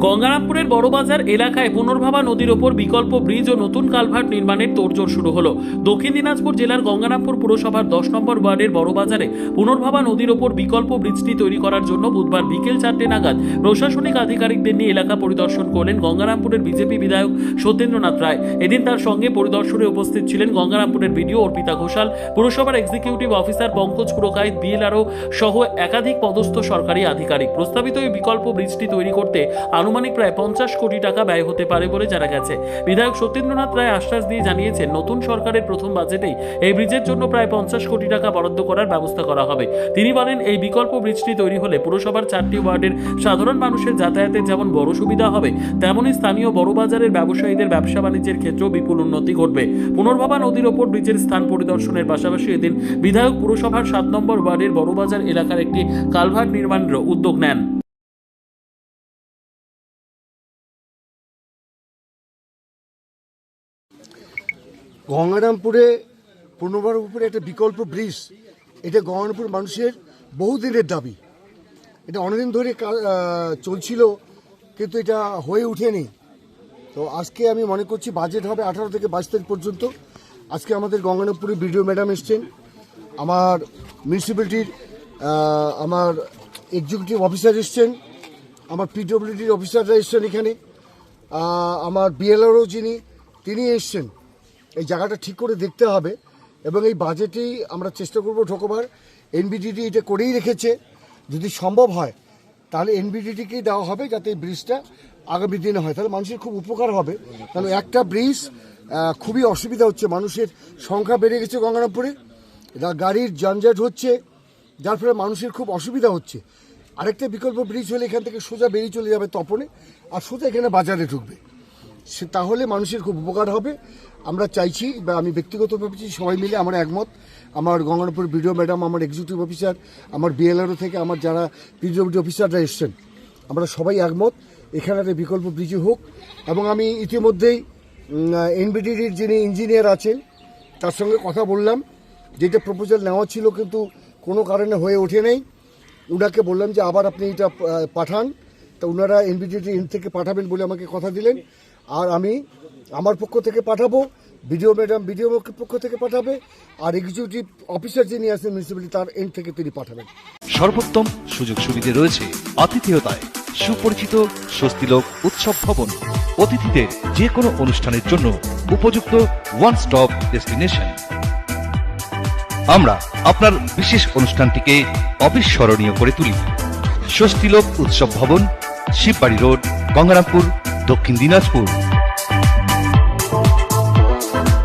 গঙ্গারামপুরের বড়বাজার এলাকায় পুনর্ভাবা নদীর ওপর বিকল্প ব্রিজ ও নতুন কালভার্ট নির্মাণের তোড়জোড় শুরু হলো। দক্ষিণ দিনাজপুর জেলার গঙ্গারামপুর পুরসভার 10 নম্বর ওয়ার্ডের বড়বাজারে পুনর্ভাবা নদীর ওপর বিকল্প ব্রিজটি তৈরি করার জন্য বুধবার বিকেল 4টে নাগাদ প্রশাসনিক আধিকারিকদের নিয়ে এলাকা পরিদর্শন করলেন গঙ্গারামপুরের বিজেপি বিধায়ক সত্যেন্দ্রনাথ রায়। এদিন তার সঙ্গে পরিদর্শনে উপস্থিত ছিলেন গঙ্গারামপুরের বিডিও অর্পিতা ঘোষাল, পুরসভার executive officer Pankaj Purkait, BLRO সহ একাধিক পদস্থ সরকারি আধিকারিক। প্রস্তাবিত এই বিকল্প ব্রিজটি তৈরি করতে আনুমানিক প্রায় 50 কোটি টাকা ব্যয় হতে পারে বলে জানা গেছে। বিধায়ক সত্যেন্দ্রনাথ রায় আশ্বাস দিয়ে জানিয়েছেন, নতুন সরকারের প্রথম বাজেটেই এই ব্রিজের জন্য প্রায় 50 কোটি টাকা বরাদ্দ করার ব্যবস্থা করা হবে। তিনি বলেন, এই বিকল্প ব্রিজটি তৈরি হলে পুরসভার 4টি ওয়ার্ডের সাধারণ মানুষের যাতায়াতের যেমন বড় সুবিধা হবে, তেমনই স্থানীয় বড়বাজারের ব্যবসায়ীদের ব্যবসা বাণিজ্যের ক্ষেত্রেও বিপুল উন্নতি ঘটবে। পুনর্ভাবা নদীর ওপর ব্রিজের স্থান পরিদর্শনের পাশাপাশি এদিন বিধায়ক পুরসভার 7 নম্বর ওয়ার্ডের বড়বাজার এলাকার একটি কালভার্ট নির্মাণেরও উদ্যোগ নেন। গঙ্গারামপুরে পুনর্ভাবার উপরে একটা বিকল্প ব্রিজ, এটা গঙ্গারামপুর মানুষের বহুদিনের দাবি। এটা অনেকদিন ধরে চলছিল, কিন্তু এটা হয়ে ওঠেনি। তো আজকে আমি মনে করছি বাজেট হবে 18 থেকে 22 তারিখ পর্যন্ত। আজকে আমাদের গঙ্গারামপুরে বিডিও ম্যাডাম এসছেন, আমার মিউনিসিপ্যালিটির আমার এক্সিকিউটিভ অফিসার এসছেন, আমার পিডব্লিউডির অফিসাররা এসছেন, এখানে আমার বিএলআরও তিনি এসছেন। এই জায়গাটা ঠিক করে দেখতে হবে এবং এই বাজেটেই আমরা চেষ্টা করব ঢোকবার। এনবিডিটি এটা করেই রেখেছে, যদি সম্ভব হয় তাহলে এনবিডিটিকেই দেওয়া হবে, যাতে এই ব্রিজটা আগামী দিনে হয়, তাহলে মানুষের খুব উপকার হবে। কারণ একটা ব্রিজ খুবই অসুবিধা হচ্ছে, মানুষের সংখ্যা বেড়ে গেছে গঙ্গারামপুরে, গাড়ির যানজট হচ্ছে, যার ফলে মানুষের খুব অসুবিধা হচ্ছে। আরেকটা বিকল্প ব্রিজ হলে এখান থেকে সোজা বেরিয়ে চলে যাবে তপনে, আর সোজা এখানে বাজারে ঢুকবে, তাহলে মানুষের খুব উপকার হবে। আমরা চাইছি, বা আমি ব্যক্তিগতভাবে সবাই মিলে আমরা একমত, আমার গঙ্গারামপুর বিডিও ম্যাডাম, আমার এক্সিকিউটিভ অফিসার, আমার বিএলআরও থেকে আমার যারা পিডব্লিউডি অফিসাররা এসছেন, আমরা সবাই একমত এখানে একটা বিকল্প ব্রিজ হোক। এবং আমি ইতিমধ্যেই এনবিডিটির যিনি ইঞ্জিনিয়ার আছেন তার সঙ্গে কথা বললাম, যেটা প্রপোজাল নেওয়া ছিল কিন্তু কোনো কারণে হয়ে ওঠে নেই। ওনাকে বললাম যে আবার আপনি এটা পাঠান, তা ওনারা এনবিডিটি থেকে পাঠাবেন বলে আমাকে কথা দিলেন। আর আমি আমার পক্ষ থেকে পাঠাবো, বিডিও ম্যাডাম বিডিও পক্ষ থেকে পাঠাবে, আর এক্সিকিউটিভ অফিসার যিনি আছেন মিউনিসিপ্যালিটি তার এন্ড থেকে তিনি পাঠাবেন। সর্বোত্তম সুযোগ সুবিধা রয়েছে আতিথেয়তায়। সুপরিচিত স্বস্তিলোক উৎসব ভবন, অতিথিদের যে কোনো অনুষ্ঠানের জন্য উপযুক্ত ওয়ান স্টপ ডেস্টিনেশন। আমরা আপনার বিশেষ অনুষ্ঠানটিকে অবিস্মরণীয় করে তুলি। স্বস্তিলোক উৎসব ভবন, শিববাড়ি রোড, গঙ্গারামপুর, দক্ষিণ দিনাজপুর।